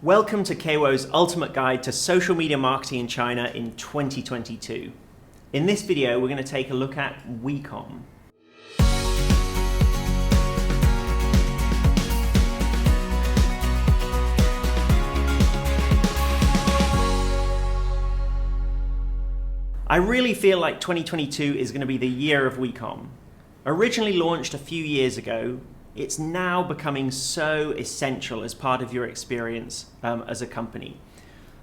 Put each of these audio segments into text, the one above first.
Welcome to KAWO's Ultimate Guide to Social Media Marketing in China in 2022. In this video, we're going to take a look at WeCom. I really feel like 2022 is going to be the year of WeCom. Originally launched a few years ago, it's now becoming so essential as part of your experience as a company.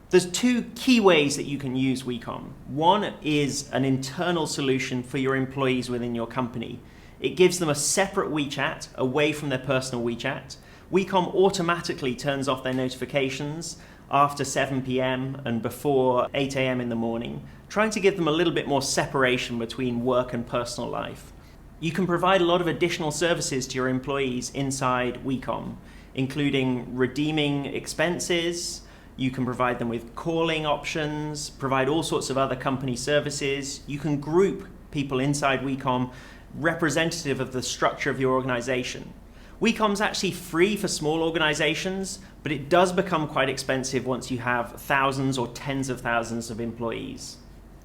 There's two key ways that you can use WeCom. One is an internal solution for your employees within your company. It gives them a separate WeChat away from their personal WeChat. WeCom automatically turns off their notifications after 7 p.m. and before 8 a.m. in the morning, trying to give them a little bit more separation between work and personal life. You can provide a lot of additional services to your employees inside WeCom, including redeeming expenses. You can provide them with calling options, provide all sorts of other company services. You can group people inside WeCom representative of the structure of your organization. WeCom's actually free for small organizations, but it does become quite expensive once you have thousands or tens of thousands of employees.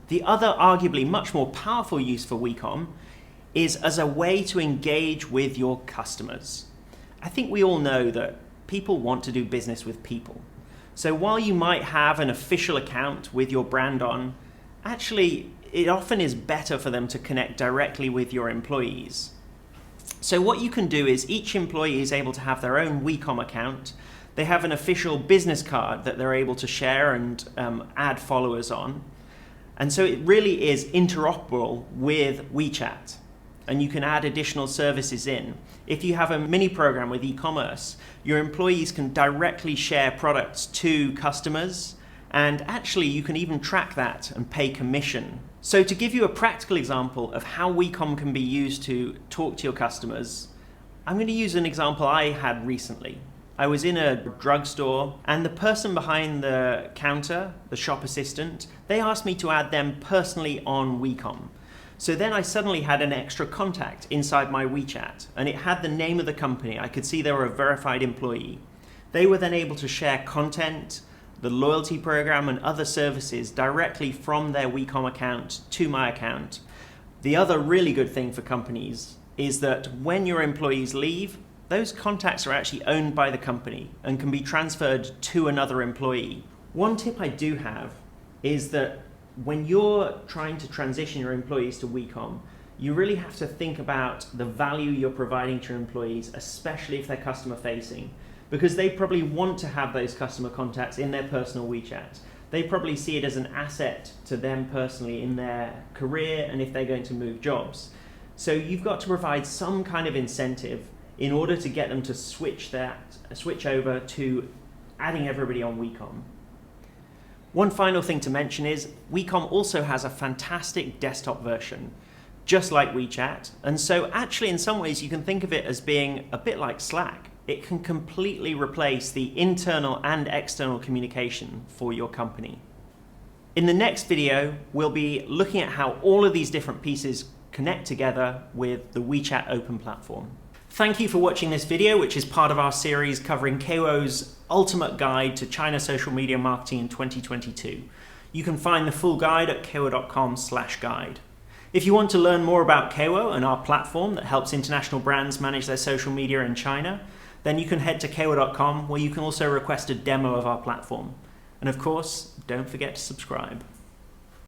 The other arguably much more powerful use for WeCom is as a way to engage with your customers. I think we all know that people want to do business with people. So while you might have an official account with your brand on, actually it often is better for them to connect directly with your employees. So what you can do is each employee is able to have their own WeCom account. They have an official business card that they're able to share and add followers on. And so it really is interoperable with WeChat. And you can add additional services in. If you have a mini program with e-commerce, your employees can directly share products to customers, and actually you can even track that and pay commission. So to give you a practical example of how WeCom can be used to talk to your customers, I'm going to use an example I had recently. I was in a drugstore and the person behind the counter, the shop assistant, they asked me to add them personally on WeCom. So then I suddenly had an extra contact inside my WeChat, and it had the name of the company. I could see they were a verified employee. They were then able to share content, the loyalty program, and other services directly from their WeCom account to my account. The other really good thing for companies is that when your employees leave, those contacts are actually owned by the company and can be transferred to another employee. One tip I do have is that when you're trying to transition your employees to WeCom, you really have to think about the value you're providing to your employees, especially if they're customer facing, because they probably want to have those customer contacts in their personal WeChat. They probably see it as an asset to them personally in their career and if they're going to move jobs. So you've got to provide some kind of incentive in order to get them to switch over to adding everybody on WeCom. One final thing to mention is WeCom also has a fantastic desktop version, just like WeChat. And so actually in some ways you can think of it as being a bit like Slack. It can completely replace the internal and external communication for your company. In the next video, we'll be looking at how all of these different pieces connect together with the WeChat Open Platform. Thank you for watching this video, which is part of our series covering KAWO's Ultimate Guide to China Social Media Marketing in 2022. You can find the full guide at kawo.com/guide. If you want to learn more about KAWO and our platform that helps international brands manage their social media in China, then you can head to kawo.com, where you can also request a demo of our platform. And of course, don't forget to subscribe.